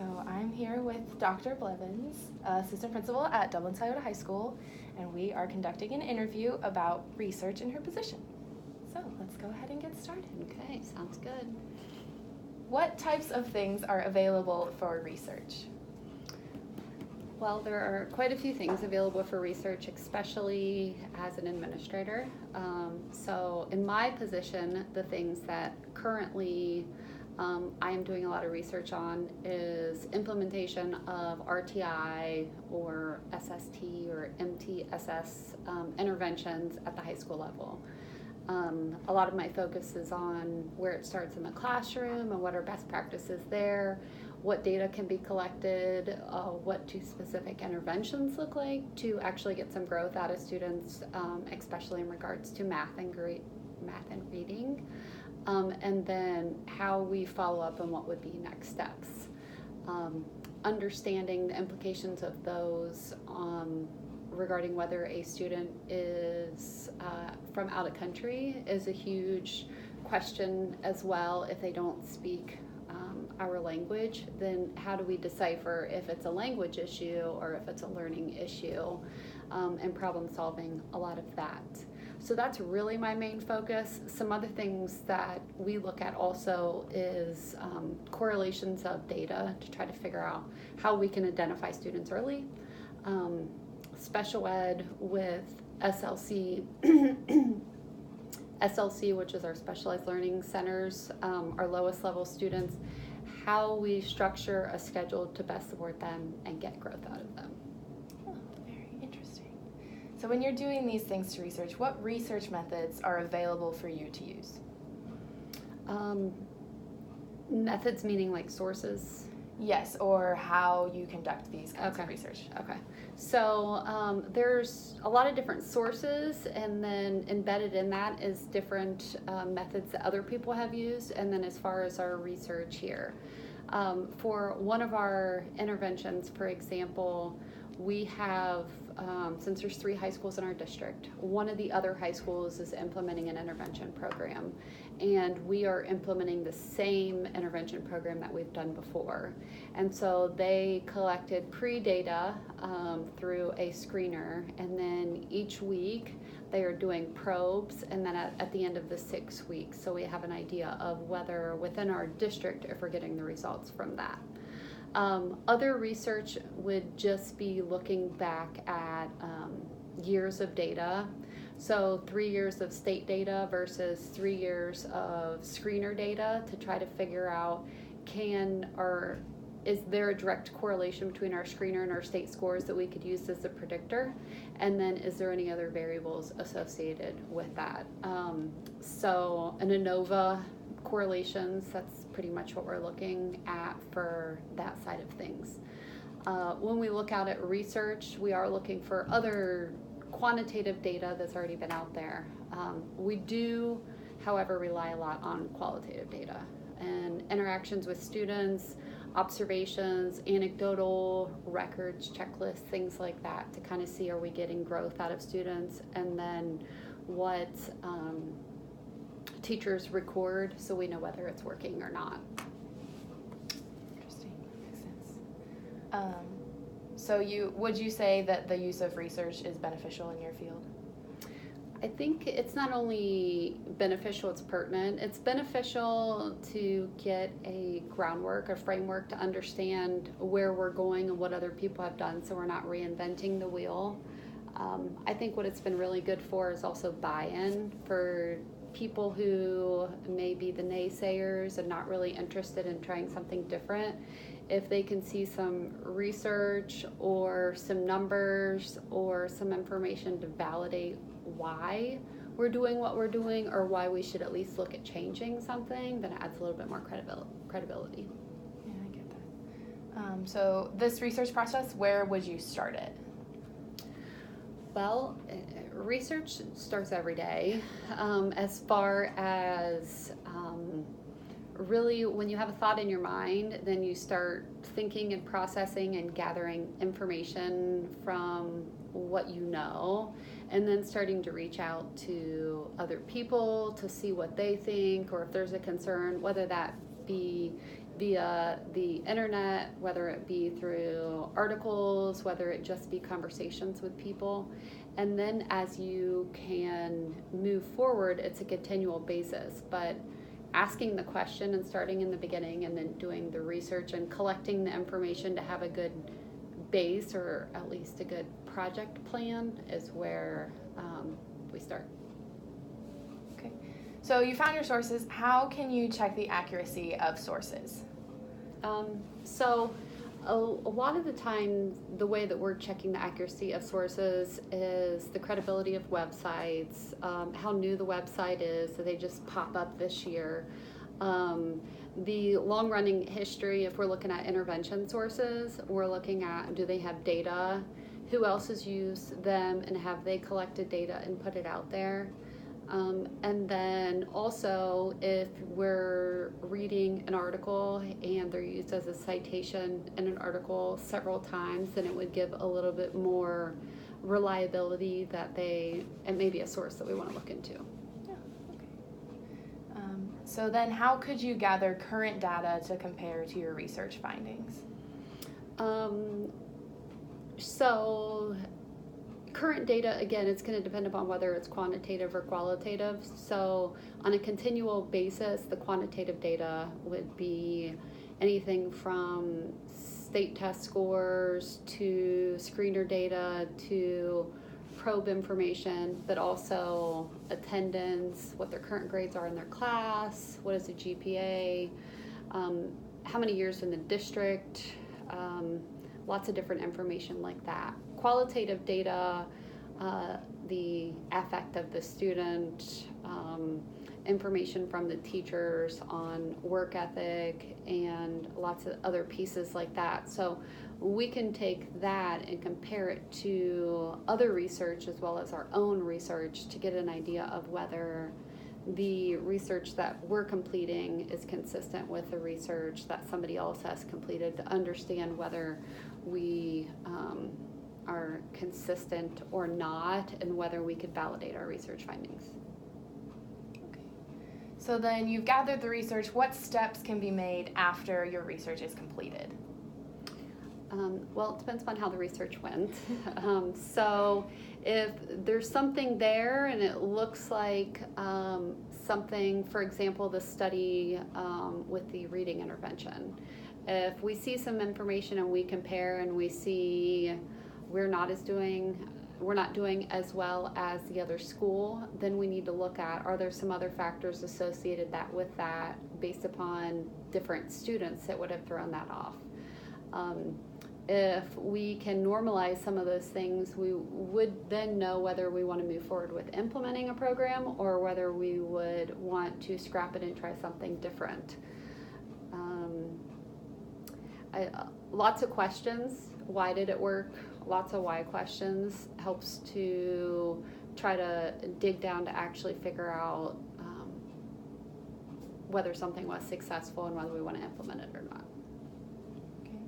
So I'm here with Dr. Blevins, assistant principal at Dublin-Scioto High School, and we are conducting an interview about research in her position. So let's go ahead and get started. Okay, sounds good. What types of things are available for research? Well, there are quite a few things available for research, especially as an administrator. So in my position, the things that currently I am doing a lot of research on is implementation of RTI or SST or MTSS interventions at the high school level. A lot of my focus is on where it starts in the classroom and what are best practices there, what data can be collected, what do specific interventions look like to actually get some growth out of students, especially in regards to math and reading, and then how we follow up and what would be next steps. Understanding the implications of those regarding whether a student is from out of country is a huge question as well. If they don't speak our language, then how do we decipher if it's a language issue or if it's a learning issue, and problem solving a lot of that. So that's really my main focus. Some other things that we look at also is correlations of data to try to figure out how we can identify students early. Special ed with SLC, SLC, which is our specialized learning centers, our lowest level students, how we structure a schedule to best support them and get growth out of them. Oh, very interesting. So when you're doing these things to research, what research methods are available for you to use? Methods meaning like sources? Yes, or how you conduct these kinds of research. Okay. So there's a lot of different sources, and then embedded in that is different methods that other people have used, and then as far as our research here. For one of our interventions, for example, we have, since there's 3 high schools in our district, one of the other high schools is implementing an intervention program, and we are implementing the same intervention program that we've done before. And so they collected pre-data through a screener, and then each week they are doing probes, and then at the end of the 6 weeks, so we have an idea of whether within our district if we're getting the results from that. Other research would just be looking back at years of data. So 3 years of state data versus 3 years of screener data to try to figure out is there a direct correlation between our screener and our state scores that we could use as a predictor? And then is there any other variables associated with that? So an ANOVA correlations, that's pretty much what we're looking at for that side of things. When we look out at research, we are looking for other quantitative data that's already been out there. We do, however, rely a lot on qualitative data and interactions with students, observations, anecdotal records, checklists, things like that to kind of see are we getting growth out of students, and then what teachers record so we know whether it's working or not. Interesting, makes sense. So would you say that the use of research is beneficial in your field? I think it's not only beneficial, it's pertinent. It's beneficial to get a groundwork, a framework to understand where we're going and what other people have done so we're not reinventing the wheel. I think what it's been really good for is also buy-in for people who may be the naysayers and not really interested in trying something different. If they can see some research or some numbers or some information to validate why we're doing what we're doing or why we should at least look at changing something, then it adds a little bit more credibility. Yeah, I get that. So this research process, where would you start it? Well, research starts every day. As far as really when you have a thought in your mind, then you start thinking and processing and gathering information from what you know, and then starting to reach out to other people to see what they think, or if there's a concern, whether that be via the internet, whether it be through articles, whether it just be conversations with people. And then as you can move forward, it's a continual basis, but asking the question and starting in the beginning and then doing the research and collecting the information to have a good base or at least a good project plan is where we start. Okay. So you found your sources. How can you check the accuracy of sources? So a lot of the time, the way that we're checking the accuracy of sources is the credibility of websites, how new the website is, so they just pop up this year. The long-running history, if we're looking at intervention sources, we're looking at, do they have data? Who else has used them, and have they collected data and put it out there? And then also, if we're reading an article and they're used as a citation in an article several times, then it would give a little bit more reliability that it may be a source that we want to look into. Yeah, okay. So then how could you gather current data to compare to your research findings? So current data, again, it's going to depend upon whether it's quantitative or qualitative. So on a continual basis, the quantitative data would be anything from state test scores to screener data to probe information, but also attendance, what their current grades are in their class, what is the GPA, how many years in the district, lots of different information like that. Qualitative data, the affect of the student, information from the teachers on work ethic, and lots of other pieces like that. So we can take that and compare it to other research as well as our own research to get an idea of whether the research that we're completing is consistent with the research that somebody else has completed, to understand whether we are consistent or not, and whether we could validate our research findings. Okay. So then you've gathered the research. What steps can be made after your research is completed? Well, it depends on how the research went. So if there's something there and it looks like something, for example, the study with the reading intervention, if we see some information and we compare and we see we're not doing as well as the other school, then we need to look at, are there some other factors associated with that based upon different students that would have thrown that off. If we can normalize some of those things, we would then know whether we want to move forward with implementing a program or whether we would want to scrap it and try something different. Lots of questions. Why did it work? Lots of why questions helps to try to dig down to actually figure out whether something was successful and whether we want to implement it or not. Okay.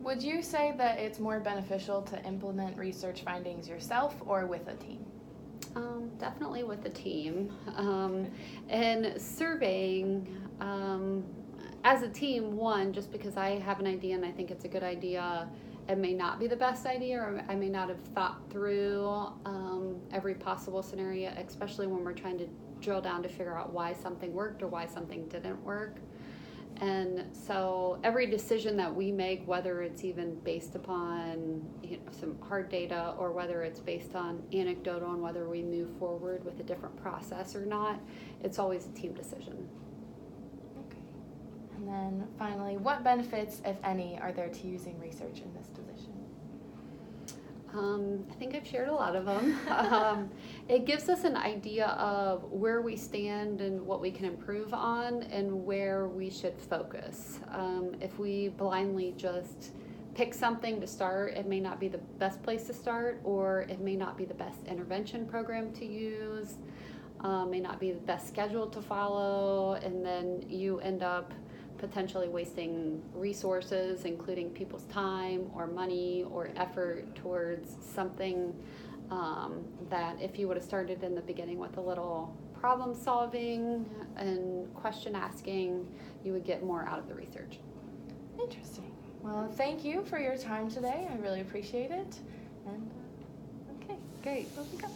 Would you say that it's more beneficial to implement research findings yourself or with a team? Definitely with a team. And surveying, as a team, one, just because I have an idea and I think it's a good idea, it may not be the best idea, or I may not have thought through every possible scenario, especially when we're trying to drill down to figure out why something worked or why something didn't work. And so every decision that we make, whether it's even based upon some hard data or whether it's based on anecdotal and whether we move forward with a different process or not, it's always a team decision. Okay. And then finally, what benefits, if any, are there to using research in this position? I think I've shared a lot of them. It gives us an idea of where we stand and what we can improve on and where we should focus. If we blindly just pick something to start, it may not be the best place to start, or it may not be the best intervention program to use, may not be the best schedule to follow, and then you end up potentially wasting resources, including people's time or money or effort towards something that if you would have started in the beginning with a little problem solving and question asking, you would get more out of the research. Interesting. Well, thank you for your time today. I really appreciate it. And okay, Great. here we go.